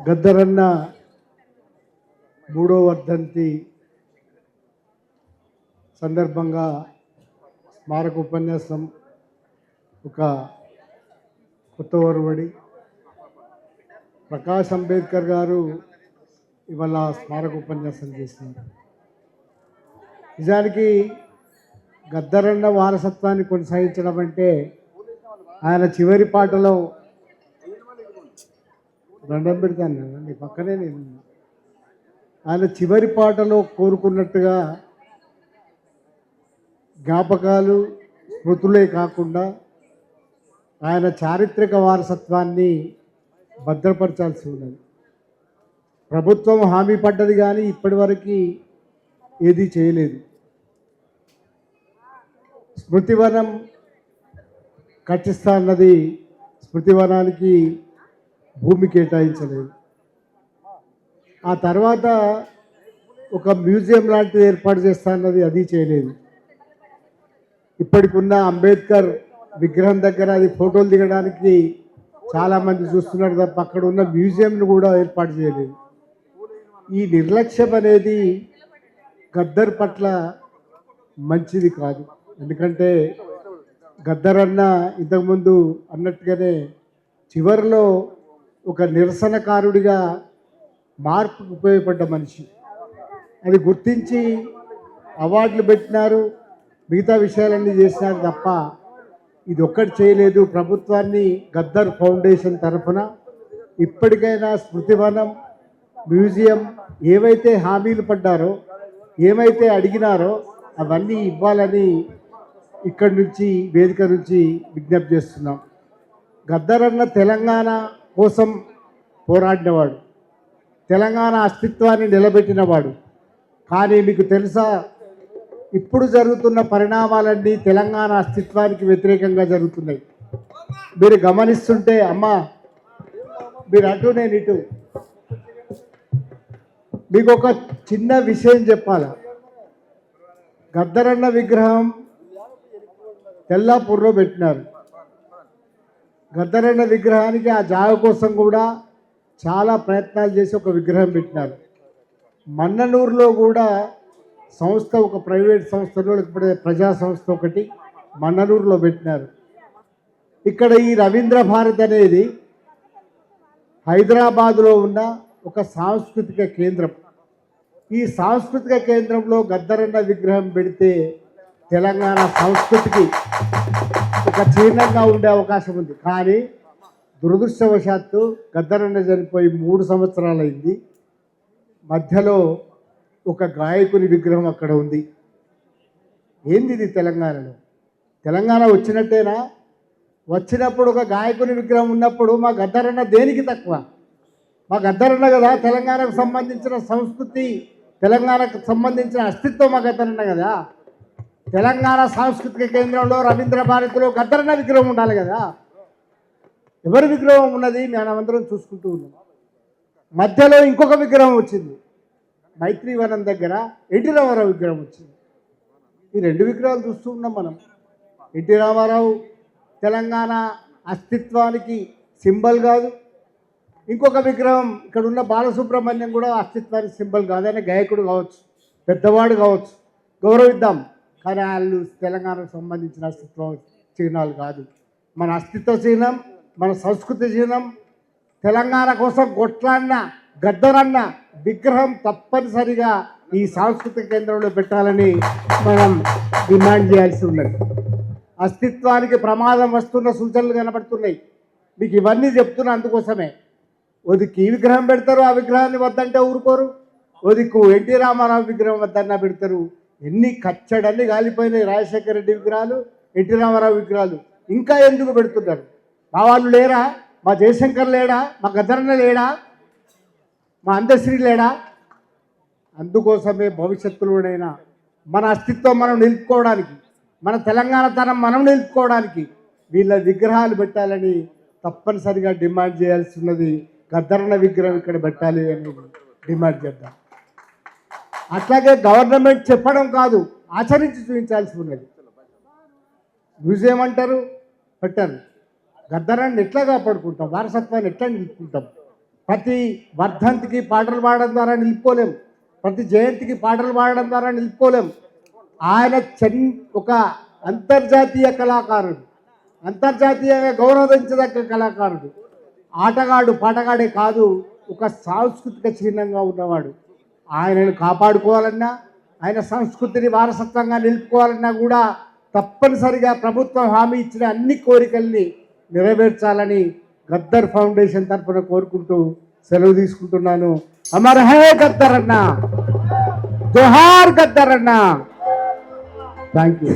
గద్దరన్న మూడో వర్ధంతి సందర్భంగా స్మారక ఉపన్యాసం ఒక కొత్త ఒరవడి ప్రకాష్ అంబేద్కర్ గారు ఇవాళ స్మారక ఉపన్యాసం చేస్తున్నారు. నిజానికి గద్దరన్న వారసత్వాన్ని కొనసాగించడం అంటే ఆయన చివరి పాటలో దండం పెడతాను నీ పక్కనే నేను ఆయన చివరి పాటలో కోరుకున్నట్టుగా జ్ఞాపకాలు స్మృతులే కాకుండా ఆయన చారిత్రక వారసత్వాన్ని భద్రపరచాల్సి ఉన్నది. ప్రభుత్వం హామీ పడ్డది కానీ ఇప్పటివరకు ఏదీ చేయలేదు. స్మృతివనం కట్టిస్తా అన్నది స్మృతివనానికి భూమి కేటాయించలేదు. ఆ తర్వాత ఒక మ్యూజియం లాంటిది ఏర్పాటు చేస్తా అన్నది అది చేయలేదు. ఇప్పటికున్న అంబేద్కర్ విగ్రహం దగ్గర అది ఫోటోలు దిగడానికి చాలామంది చూస్తున్నారు తప్ప అక్కడ ఉన్న మ్యూజియంను కూడా ఏర్పాటు చేయలేదు. ఈ నిర్లక్ష్యం అనేది గద్దర్ పట్ల మంచిది కాదు. ఎందుకంటే గద్దరన్న ఇంతకుముందు అన్నట్టుగానే చివరిలో ఒక నిరసనకారుడిగా మార్పుకు ఉపయోగపడ్డ మనిషి. అది గుర్తించి అవార్డులు పెట్టినారు, మిగతా విషయాలన్నీ చేసినారు తప్ప ఇది ఒక్కటి చేయలేదు. ప్రభుత్వాన్ని గద్దర్ ఫౌండేషన్ తరఫున ఇప్పటికైనా స్మృతివనం, మ్యూజియం ఏవైతే హామీలు పడ్డారో, ఏమైతే అడిగినారో అవన్నీ ఇవ్వాలని ఇక్కడి నుంచి వేదిక నుంచి విజ్ఞప్తి చేస్తున్నాం. గద్దరన్న తెలంగాణ కోసం పోరాడినవాడు, తెలంగాణ అస్తిత్వాన్ని నిలబెట్టినవాడు. కానీ మీకు తెలుసా, ఇప్పుడు జరుగుతున్న పరిణామాలన్నీ తెలంగాణ అస్తిత్వానికి వ్యతిరేకంగా జరుగుతున్నాయి. మీరు గమనిస్తుంటే అమ్మా మీరు అటు నేను ఇటు, మీకు ఒక చిన్న విషయం చెప్పాల. గద్దరన్న విగ్రహం తెల్లాపూర్లో పెట్టినారు. గద్దరన్న విగ్రహానికి ఆ జాగ కోసం కూడా చాలా ప్రయత్నాలు చేసి ఒక విగ్రహం పెట్టినారు. మన్ననూరులో కూడా సంస్థ, ఒక ప్రైవేట్ సంస్థలో లేకపోతే ప్రజా సంస్థ ఒకటి మన్ననూరులో పెట్టినారు. ఇక్కడ ఈ రవీంద్ర భారత్ అనేది హైదరాబాదులో ఉన్న ఒక సాంస్కృతిక కేంద్రం. ఈ సాంస్కృతిక కేంద్రంలో గద్దరన్న విగ్రహం పెడితే తెలంగాణ సంస్కృతికి ఒక చిహ్నంగా ఉండే అవకాశం ఉంది. కానీ దురదృష్టవశాత్తు గద్దరన్న చనిపోయి 3 సంవత్సరాలైంది. మధ్యలో ఒక గాయకుని విగ్రహం అక్కడ ఉంది. ఏంది ఇది తెలంగాణలో? తెలంగాణ వచ్చినట్టేనా? వచ్చినప్పుడు ఒక గాయకుని విగ్రహం ఉన్నప్పుడు మా గద్దరన్న దేనికి తక్కువ? మా గద్దరన్న కదా తెలంగాణకు సంబంధించిన సంస్కృతి, తెలంగాణకు సంబంధించిన అస్తిత్వం మా గద్దరన్న కదా. తెలంగాణ సాంస్కృతిక కేంద్రంలో రవీంద్ర భారతిలో గద్దరన్న విగ్రహం ఉండాలి కదా. ఎవరి విగ్రహం ఉన్నది మనమందరం చూసుకుంటూ ఉన్నాం. మధ్యలో ఇంకొక విగ్రహం వచ్చింది, మైత్రీవనం దగ్గర ఎన్టీ రామారావు విగ్రహం వచ్చింది. ఈ 2 విగ్రహాలు చూస్తూ ఉన్నాం మనం. ఎన్టీ రామారావు తెలంగాణ అస్తిత్వానికి సింబల్ కాదు. ఇంకొక విగ్రహం ఇక్కడ ఉన్న బాలసుబ్రహ్మణ్యం కూడా అస్తిత్వానికి సింబల్ కాదు. ఆయన గాయకుడు కావచ్చు, పెద్దవాడు కావచ్చు, గౌరవిద్దాం. కానీ వాళ్ళు తెలంగాణకు సంబంధించిన అస్తిత్వ చిహ్నాలు కాదు. మన అస్తిత్వ చిహ్నం, మన సంస్కృతి చిహ్నం, తెలంగాణ కోసం కొట్లాడిన గద్దరన్న విగ్రహం తప్పనిసరిగా ఈ సాంస్కృతిక కేంద్రంలో పెట్టాలని మనం డిమాండ్ చేయాల్సి ఉన్నది. అస్తిత్వానికి ప్రమాదం వస్తున్న సూచనలు కనబడుతున్నాయి. మీకు ఇవన్నీ చెప్తున్నా అందుకోసమే. ఓదిక్కు ఈ విగ్రహం పెడతారు, ఆ విగ్రహాన్ని వద్దంటే ఊరుకోరు. ఓదిక్కు ఎన్టీ రామారావు విగ్రహం వద్దన్నా పెడతారు. ఎన్ని కచ్చడన్ని కాలిపోయినాయి రాజశేఖర రెడ్డి విగ్రహాలు, ఎన్టీ రామారావు విగ్రహాలు. ఇంకా ఎందుకు పెడుతున్నారు? మా వాళ్ళు లేరా? మా జయశంకర్ లేడా? మా గద్దరన్న లేడా? మా అందశ్రీ లేడా? అందుకోసమే భవిష్యత్తులోనైనా మన అస్తిత్వం మనం నిలుపుకోవడానికి, మన తెలంగాణ తనం మనం నిలుపుకోవడానికి వీళ్ళ విగ్రహాలు పెట్టాలని తప్పనిసరిగా డిమాండ్ చేయాల్సి ఉన్నది. గద్దరన్న విగ్రహం ఇక్కడ పెట్టాలి అని డిమాండ్ చేద్దాం. అట్లాగే గవర్నమెంట్ చెప్పడం కాదు, ఆచరించి చూపించాల్సి ఉన్నది. మ్యూజియం అంటారు, పెట్టారు. గద్దరాన్ని ఎట్లా కాపాడుకుంటాం? వారసత్వాన్ని ఎట్లా నిలుపుకుంటాం? ప్రతి వర్ధంతికి పాటలు పాడడం ద్వారా నిలుపుకోలేం, ప్రతి జయంతికి పాటలు పాడడం ద్వారా నిలుపుకోలేం. ఆయన ఒక అంతర్జాతీయ కళాకారుడు, అంతర్జాతీయంగా గౌరవించదగ్గ కళాకారుడు, ఆటగాడు పాటగాడే కాదు, ఒక సాంస్కృతిక చిహ్నంగా ఉన్నవాడు. ఆయనను కాపాడుకోవాలన్నా, ఆయన సంస్కృతిని వారసత్వంగా నిలుపుకోవాలన్నా కూడా తప్పనిసరిగా ప్రభుత్వం హామీ ఇచ్చిన అన్ని కోరికల్ని నెరవేర్చాలని గద్దర్ ఫౌండేషన్ తరఫున కోరుకుంటూ సెలవు తీసుకుంటున్నాను. అమర్ హే గద్దర్ అన్న, జోహార్ గద్దర్ అన్న. Thank you.